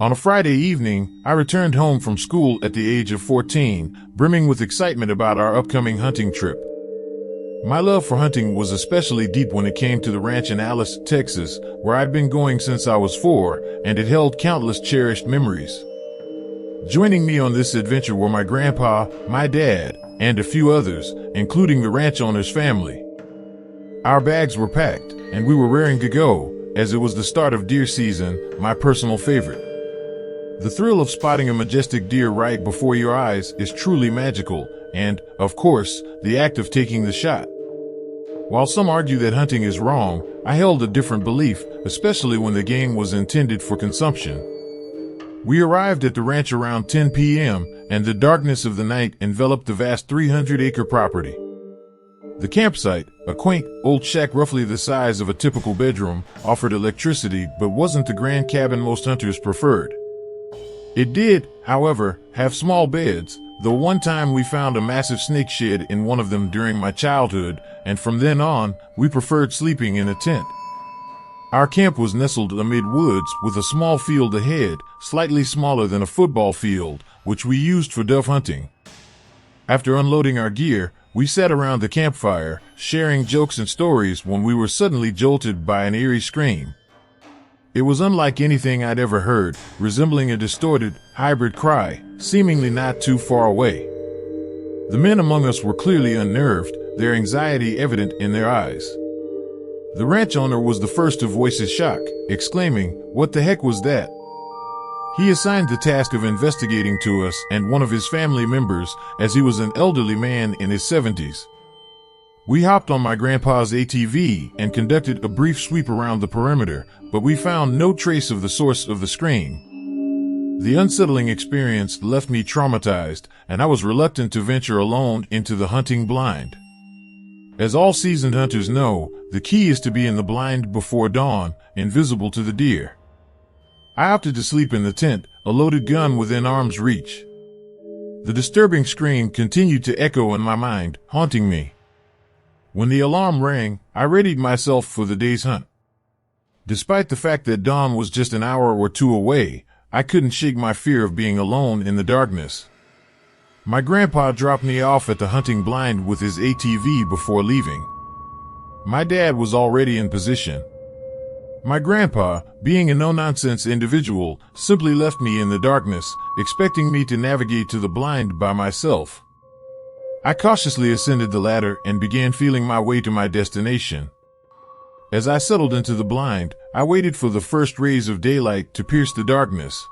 On a Friday evening, I returned home from school at the age of 14, brimming with excitement about our upcoming hunting trip. My love for hunting was especially deep when it came to the ranch in Alice, Texas, where I'd been going since I was 4, and it held countless cherished memories. Joining me on this adventure were my grandpa, my dad, and a few others, including the ranch owner's family. Our bags were packed, and we were raring to go, as it was the start of deer season, my personal favorite. The thrill of spotting a majestic deer right before your eyes is truly magical, and, of course, the act of taking the shot. While some argue that hunting is wrong, I held a different belief, especially when the game was intended for consumption. We arrived at the ranch around 10 p.m., and the darkness of the night enveloped the vast 300-acre property. The campsite, a quaint, old shack roughly the size of a typical bedroom, offered electricity but wasn't the grand cabin most hunters preferred. It did, however, have small beds, though one time we found a massive snake shed in one of them during my childhood, and from then on, we preferred sleeping in a tent. Our camp was nestled amid woods with a small field ahead, slightly smaller than a football field, which we used for dove hunting. After unloading our gear, we sat around the campfire, sharing jokes and stories when we were suddenly jolted by an eerie scream. It was unlike anything I'd ever heard, resembling a distorted, hybrid cry, seemingly not too far away. The men among us were clearly unnerved, their anxiety evident in their eyes. The ranch owner was the first to voice his shock, exclaiming, "What the heck was that?" He assigned the task of investigating to us and one of his family members, as he was an elderly man in his 70s. We hopped on my grandpa's ATV and conducted a brief sweep around the perimeter, but we found no trace of the source of the scream. The unsettling experience left me traumatized, and I was reluctant to venture alone into the hunting blind. As all seasoned hunters know, the key is to be in the blind before dawn, invisible to the deer. I opted to sleep in the tent, a loaded gun within arm's reach. The disturbing scream continued to echo in my mind, haunting me. When the alarm rang, I readied myself for the day's hunt. Despite the fact that dawn was just an hour or two away, I couldn't shake my fear of being alone in the darkness. My grandpa dropped me off at the hunting blind with his ATV before leaving. My dad was already in position. My grandpa, being a no-nonsense individual, simply left me in the darkness, expecting me to navigate to the blind by myself. I cautiously ascended the ladder and began feeling my way to my destination. As I settled into the blind, I waited for the first rays of daylight to pierce the darkness.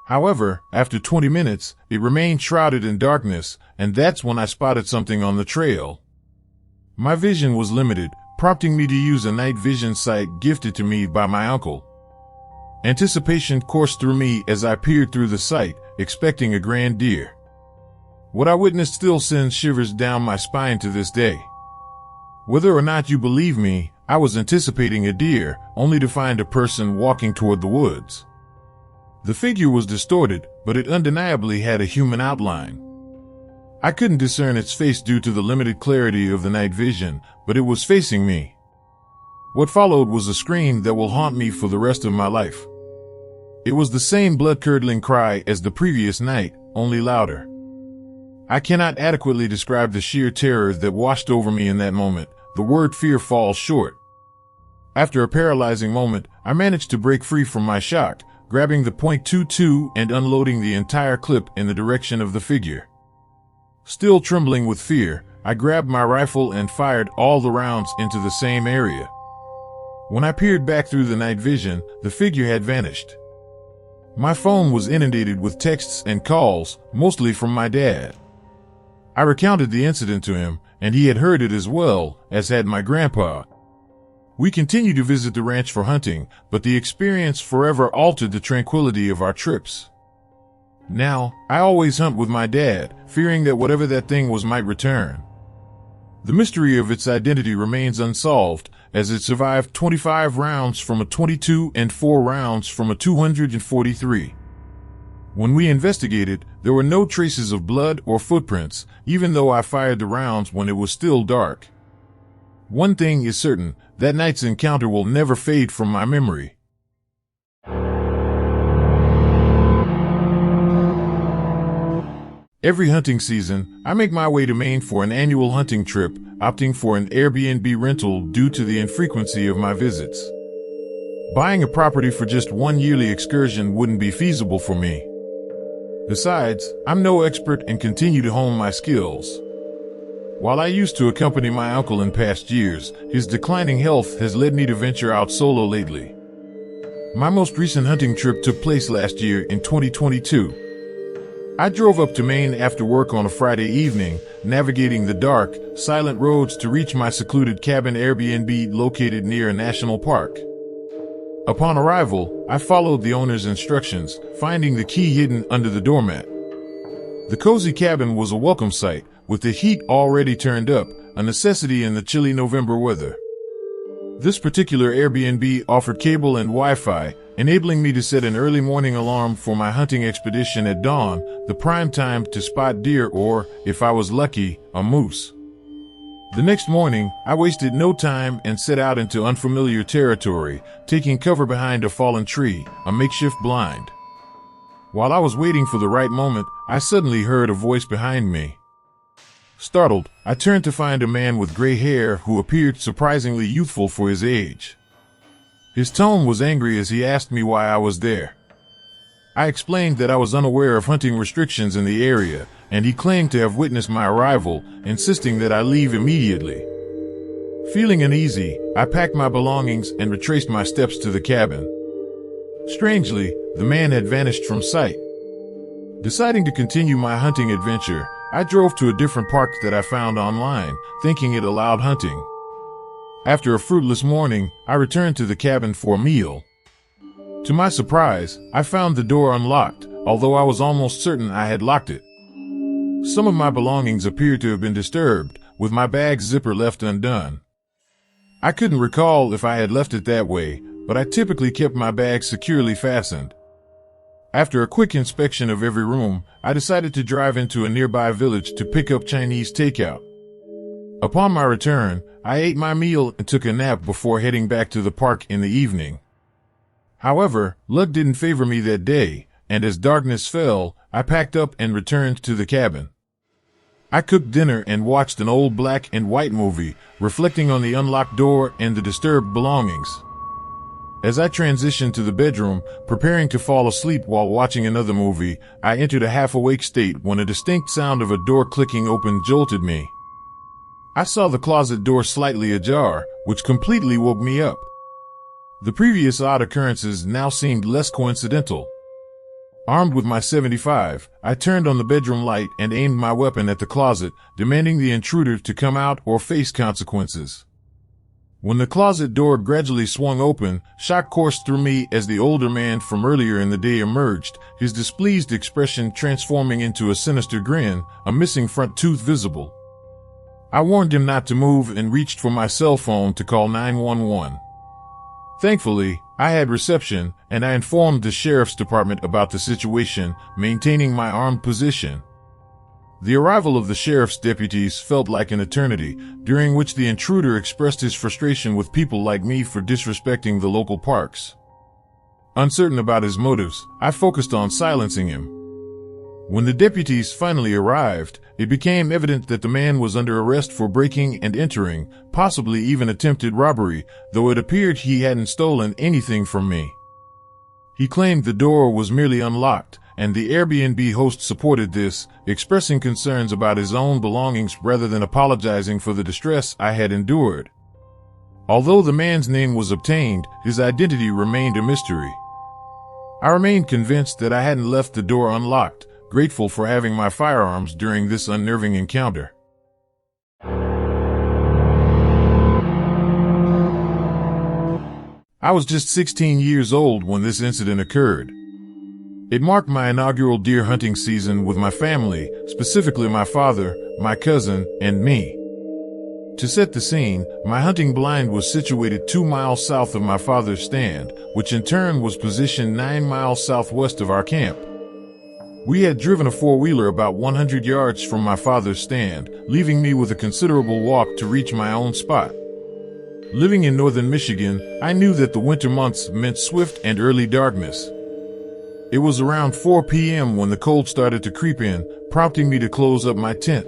However, after 20 minutes, it remained shrouded in darkness, and that's when I spotted something on the trail. My vision was limited, prompting me to use a night vision sight gifted to me by my uncle. Anticipation coursed through me as I peered through the sight, expecting a grand deer. What I witnessed still sends shivers down my spine to this day. Whether or not you believe me, I was anticipating a deer, only to find a person walking toward the woods. The figure was distorted, but it undeniably had a human outline. I couldn't discern its face due to the limited clarity of the night vision, but it was facing me. What followed was a scream that will haunt me for the rest of my life. It was the same blood-curdling cry as the previous night, only louder. I cannot adequately describe the sheer terror that washed over me in that moment. The word fear falls short. After a paralyzing moment, I managed to break free from my shock, grabbing the .22 and unloading the entire clip in the direction of the figure. Still trembling with fear, I grabbed my rifle and fired all the rounds into the same area. When I peered back through the night vision, the figure had vanished. My phone was inundated with texts and calls, mostly from my dad. I recounted the incident to him, and he had heard it as well, as had my grandpa. We continued to visit the ranch for hunting, but the experience forever altered the tranquility of our trips. Now, I always hunt with my dad, fearing that whatever that thing was might return. The mystery of its identity remains unsolved, as it survived 25 rounds from a .22 and 4 rounds from a .243. When we investigated, there were no traces of blood or footprints, even though I fired the rounds when it was still dark. One thing is certain, that night's encounter will never fade from my memory. Every hunting season, I make my way to Maine for an annual hunting trip, opting for an Airbnb rental due to the infrequency of my visits. Buying a property for just one yearly excursion wouldn't be feasible for me. Besides, I'm no expert and continue to hone my skills. While I used to accompany my uncle in past years, his declining health has led me to venture out solo lately. My most recent hunting trip took place last year in 2022. I drove up to Maine after work on a Friday evening, navigating the dark, silent roads to reach my secluded cabin Airbnb located near a national park. Upon arrival, I followed the owner's instructions, finding the key hidden under the doormat. The cozy cabin was a welcome sight, with the heat already turned up, a necessity in the chilly November weather. This particular Airbnb offered cable and Wi-Fi, enabling me to set an early morning alarm for my hunting expedition at dawn, the prime time to spot deer or, if I was lucky, a moose. The next morning, I wasted no time and set out into unfamiliar territory, taking cover behind a fallen tree, a makeshift blind. While I was waiting for the right moment, I suddenly heard a voice behind me. Startled, I turned to find a man with gray hair who appeared surprisingly youthful for his age. His tone was angry as he asked me why I was there. I explained that I was unaware of hunting restrictions in the area, and he claimed to have witnessed my arrival, insisting that I leave immediately. Feeling uneasy, I packed my belongings and retraced my steps to the cabin. Strangely, the man had vanished from sight. Deciding to continue my hunting adventure, I drove to a different park that I found online, thinking it allowed hunting. After a fruitless morning, I returned to the cabin for a meal. To my surprise, I found the door unlocked, although I was almost certain I had locked it. Some of my belongings appeared to have been disturbed, with my bag's zipper left undone. I couldn't recall if I had left it that way, but I typically kept my bag securely fastened. After a quick inspection of every room, I decided to drive into a nearby village to pick up Chinese takeout. Upon my return, I ate my meal and took a nap before heading back to the park in the evening. However, luck didn't favor me that day, and as darkness fell, I packed up and returned to the cabin. I cooked dinner and watched an old black and white movie, reflecting on the unlocked door and the disturbed belongings. As I transitioned to the bedroom, preparing to fall asleep while watching another movie, I entered a half-awake state when a distinct sound of a door clicking open jolted me. I saw the closet door slightly ajar, which completely woke me up. The previous odd occurrences now seemed less coincidental. Armed with my .75, I turned on the bedroom light and aimed my weapon at the closet, demanding the intruder to come out or face consequences. When the closet door gradually swung open, shock coursed through me as the older man from earlier in the day emerged, his displeased expression transforming into a sinister grin, a missing front tooth visible. I warned him not to move and reached for my cell phone to call 911. Thankfully, I had reception, and I informed the sheriff's department about the situation, maintaining my armed position. The arrival of the sheriff's deputies felt like an eternity, during which the intruder expressed his frustration with people like me for disrespecting the local parks. Uncertain about his motives, I focused on silencing him. When the deputies finally arrived, it became evident that the man was under arrest for breaking and entering, possibly even attempted robbery, though it appeared he hadn't stolen anything from me. He claimed the door was merely unlocked, and the Airbnb host supported this, expressing concerns about his own belongings rather than apologizing for the distress I had endured. Although the man's name was obtained, his identity remained a mystery. I remained convinced that I hadn't left the door unlocked, grateful for having my firearms during this unnerving encounter. I was just 16 years old when this incident occurred. It marked my inaugural deer hunting season with my family, specifically my father, my cousin, and me. To set the scene, my hunting blind was situated 2 miles south of my father's stand, which in turn was positioned 9 miles southwest of our camp. We had driven a four-wheeler about 100 yards from my father's stand, leaving me with a considerable walk to reach my own spot. Living in northern Michigan, I knew that the winter months meant swift and early darkness. It was around 4 p.m. when the cold started to creep in, prompting me to close up my tent.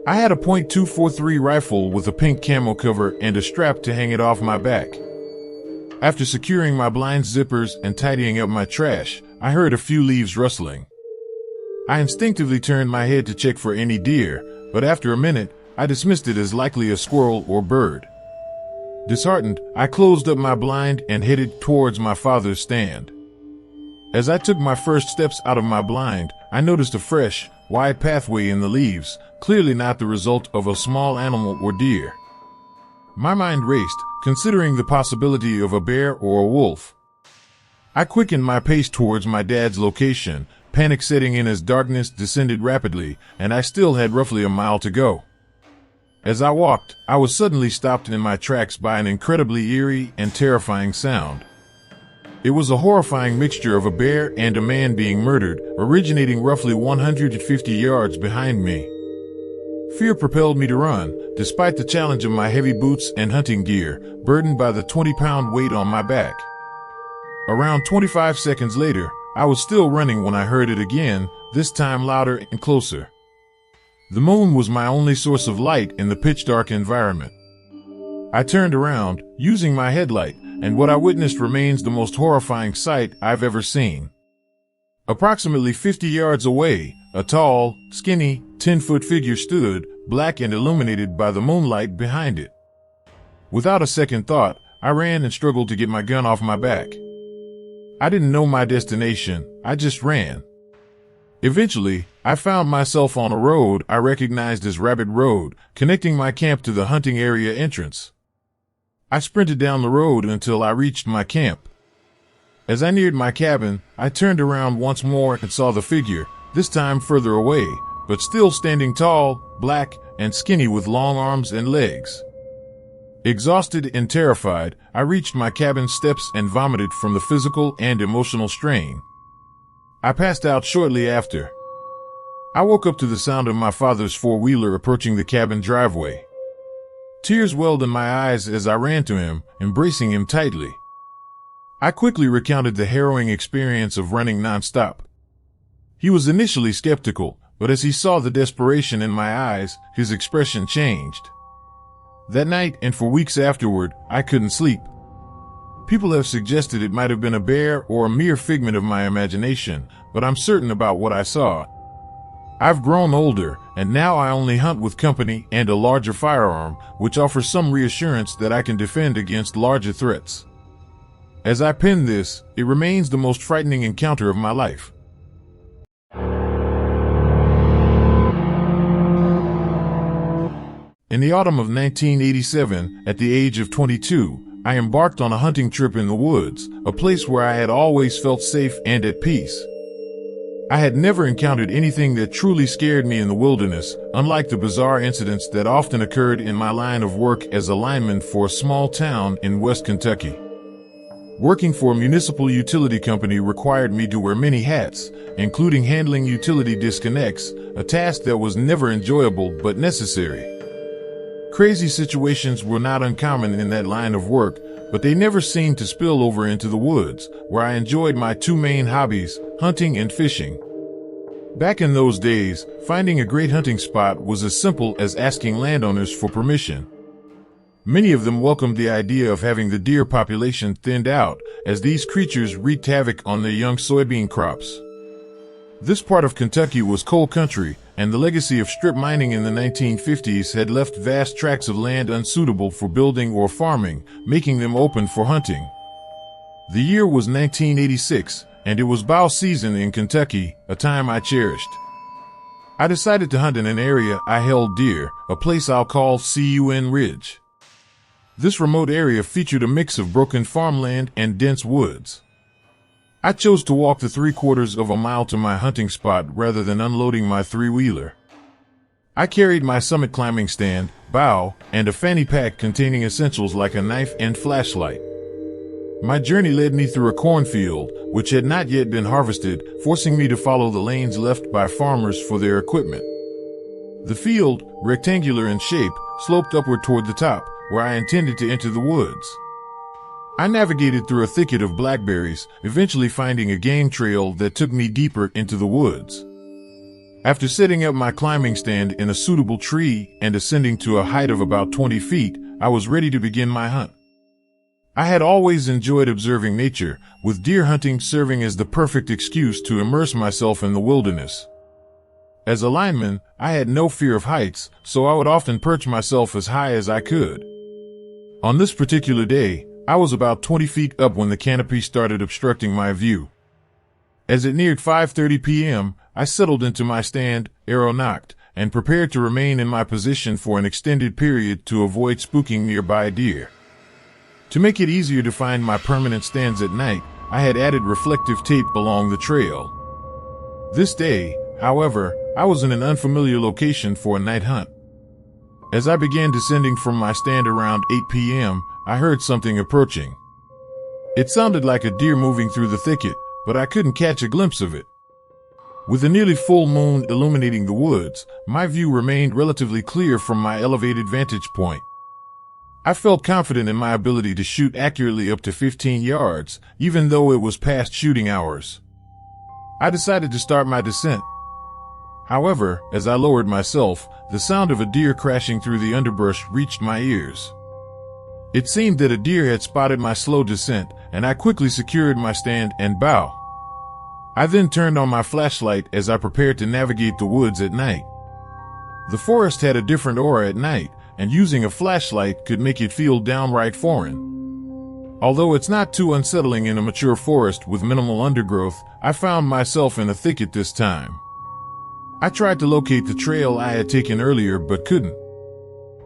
I had a .243 rifle with a pink camo cover and a strap to hang it off my back. After securing my blind zippers and tidying up my trash, I heard a few leaves rustling. I instinctively turned my head to check for any deer, but after a minute, I dismissed it as likely a squirrel or bird. Disheartened, I closed up my blind and headed towards my father's stand. As I took my first steps out of my blind, I noticed a fresh, wide pathway in the leaves, clearly not the result of a small animal or deer. My mind raced, considering the possibility of a bear or a wolf. I quickened my pace towards my dad's location, panic setting in as darkness descended rapidly, and I still had roughly a mile to go. As I walked, I was suddenly stopped in my tracks by an incredibly eerie and terrifying sound. It was a horrifying mixture of a bear and a man being murdered, originating roughly 150 yards behind me. Fear propelled me to run, despite the challenge of my heavy boots and hunting gear, burdened by the 20-pound weight on my back. Around 25 seconds later, I was still running when I heard it again, this time louder and closer. The moon was my only source of light in the pitch-dark environment. I turned around, using my headlight, and what I witnessed remains the most horrifying sight I've ever seen. Approximately 50 yards away, a tall, skinny, 10-foot figure stood, black and illuminated by the moonlight behind it. Without a second thought, I ran and struggled to get my gun off my back. I didn't know my destination, I just ran. Eventually, I found myself on a road I recognized as Rabbit Road, connecting my camp to the hunting area entrance. I sprinted down the road until I reached my camp. As I neared my cabin, I turned around once more and saw the figure, this time further away, but still standing tall, black, and skinny with long arms and legs. Exhausted and terrified, I reached my cabin steps and vomited from the physical and emotional strain. I passed out shortly after. I woke up to the sound of my father's four-wheeler approaching the cabin driveway. Tears welled in my eyes as I ran to him, embracing him tightly. I quickly recounted the harrowing experience of running nonstop. He was initially skeptical, but as he saw the desperation in my eyes, his expression changed. That night and for weeks afterward, I couldn't sleep. People have suggested it might have been a bear or a mere figment of my imagination, but I'm certain about what I saw. I've grown older, and now I only hunt with company and a larger firearm, which offers some reassurance that I can defend against larger threats. As I pen this, it remains the most frightening encounter of my life. In the autumn of 1987, at the age of 22, I embarked on a hunting trip in the woods, a place where I had always felt safe and at peace. I had never encountered anything that truly scared me in the wilderness, unlike the bizarre incidents that often occurred in my line of work as a lineman for a small town in West Kentucky. Working for a municipal utility company required me to wear many hats, including handling utility disconnects, a task that was never enjoyable but necessary. Crazy situations were not uncommon in that line of work, but they never seemed to spill over into the woods, where I enjoyed my two main hobbies, hunting and fishing. Back in those days, finding a great hunting spot was as simple as asking landowners for permission. Many of them welcomed the idea of having the deer population thinned out, as these creatures wreaked havoc on their young soybean crops. This part of Kentucky was coal country, and the legacy of strip mining in the 1950s had left vast tracts of land unsuitable for building or farming, making them open for hunting. The year was 1986, and it was bow season in Kentucky, a time I cherished. I decided to hunt in an area I held dear, a place I'll call CUN Ridge. This remote area featured a mix of broken farmland and dense woods. I chose to walk the 3/4 of a mile to my hunting spot rather than unloading my three-wheeler. I carried my summit climbing stand, bow, and a fanny pack containing essentials like a knife and flashlight. My journey led me through a cornfield, which had not yet been harvested, forcing me to follow the lanes left by farmers for their equipment. The field, rectangular in shape, sloped upward toward the top, where I intended to enter the woods. I navigated through a thicket of blackberries, eventually finding a game trail that took me deeper into the woods. After setting up my climbing stand in a suitable tree and ascending to a height of about 20 feet, I was ready to begin my hunt. I had always enjoyed observing nature, with deer hunting serving as the perfect excuse to immerse myself in the wilderness. As a lineman, I had no fear of heights, so I would often perch myself as high as I could. On this particular day, I was about 20 feet up when the canopy started obstructing my view. As it neared 5:30 p.m., I settled into my stand, arrow nocked, and prepared to remain in my position for an extended period to avoid spooking nearby deer. To make it easier to find my permanent stands at night, I had added reflective tape along the trail. This day, however, I was in an unfamiliar location for a night hunt. As I began descending from my stand around 8 p.m., I heard something approaching. It sounded like a deer moving through the thicket, but I couldn't catch a glimpse of it. With a nearly full moon illuminating the woods, my view remained relatively clear from my elevated vantage point. I felt confident in my ability to shoot accurately up to 15 yards, even though it was past shooting hours. I decided to start my descent. However, as I lowered myself, the sound of a deer crashing through the underbrush reached my ears. It seemed that a deer had spotted my slow descent, and I quickly secured my stand and bow. I then turned on my flashlight as I prepared to navigate the woods at night. The forest had a different aura at night, and using a flashlight could make it feel downright foreign. Although it's not too unsettling in a mature forest with minimal undergrowth, I found myself in a thicket this time. I tried to locate the trail I had taken earlier but couldn't.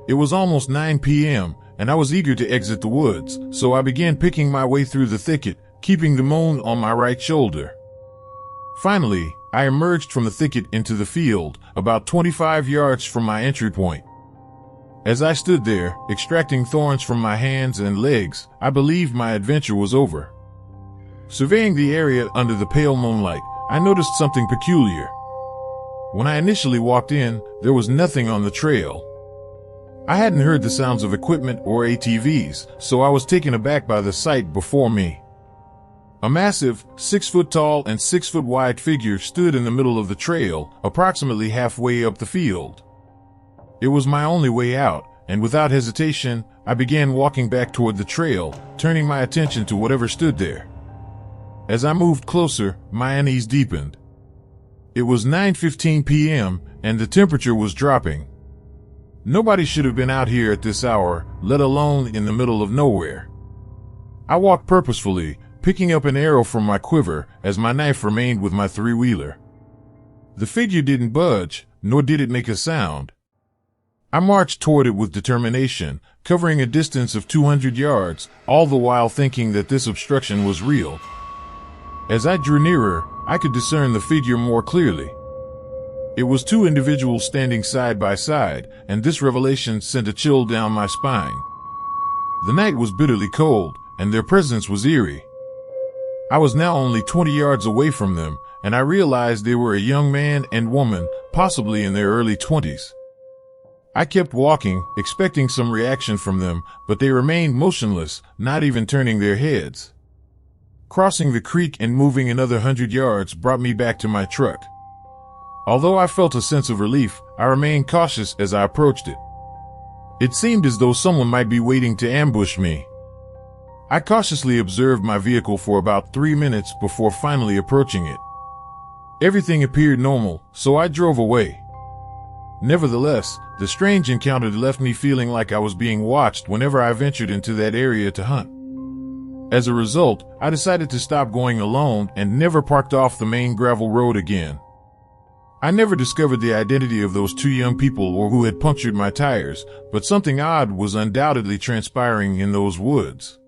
It was almost 9 p.m., and I was eager to exit the woods, so I began picking my way through the thicket, keeping the moon on my right shoulder. Finally, I emerged from the thicket into the field, about 25 yards from my entry point. As I stood there, extracting thorns from my hands and legs, I believed my adventure was over. Surveying the area under the pale moonlight, I noticed something peculiar. When I initially walked in, there was nothing on the trail. I hadn't heard the sounds of equipment or ATVs, so I was taken aback by the sight before me. A massive, 6-foot-tall and 6-foot-wide figure stood in the middle of the trail, approximately halfway up the field. It was my only way out, and without hesitation, I began walking back toward the trail, turning my attention to whatever stood there. As I moved closer, my unease deepened. It was 9:15 p.m., and the temperature was dropping. Nobody should have been out here at this hour, let alone in the middle of nowhere. I walked purposefully, picking up an arrow from my quiver as my knife remained with my three-wheeler. The figure didn't budge, nor did it make a sound. I marched toward it with determination, covering a distance of 200 yards, all the while thinking that this obstruction was real. As I drew nearer, I could discern the figure more clearly. It was two individuals standing side by side, and this revelation sent a chill down my spine. The night was bitterly cold, and their presence was eerie. I was now only 20 yards away from them, and I realized they were a young man and woman, possibly in their early 20s. I kept walking, expecting some reaction from them, but they remained motionless, not even turning their heads. Crossing the creek and moving another 100 yards brought me back to my truck. Although I felt a sense of relief, I remained cautious as I approached it. It seemed as though someone might be waiting to ambush me. I cautiously observed my vehicle for about 3 minutes before finally approaching it. Everything appeared normal, so I drove away. Nevertheless, the strange encounter left me feeling like I was being watched whenever I ventured into that area to hunt. As a result, I decided to stop going alone and never parked off the main gravel road again. I never discovered the identity of those two young people or who had punctured my tires, but something odd was undoubtedly transpiring in those woods.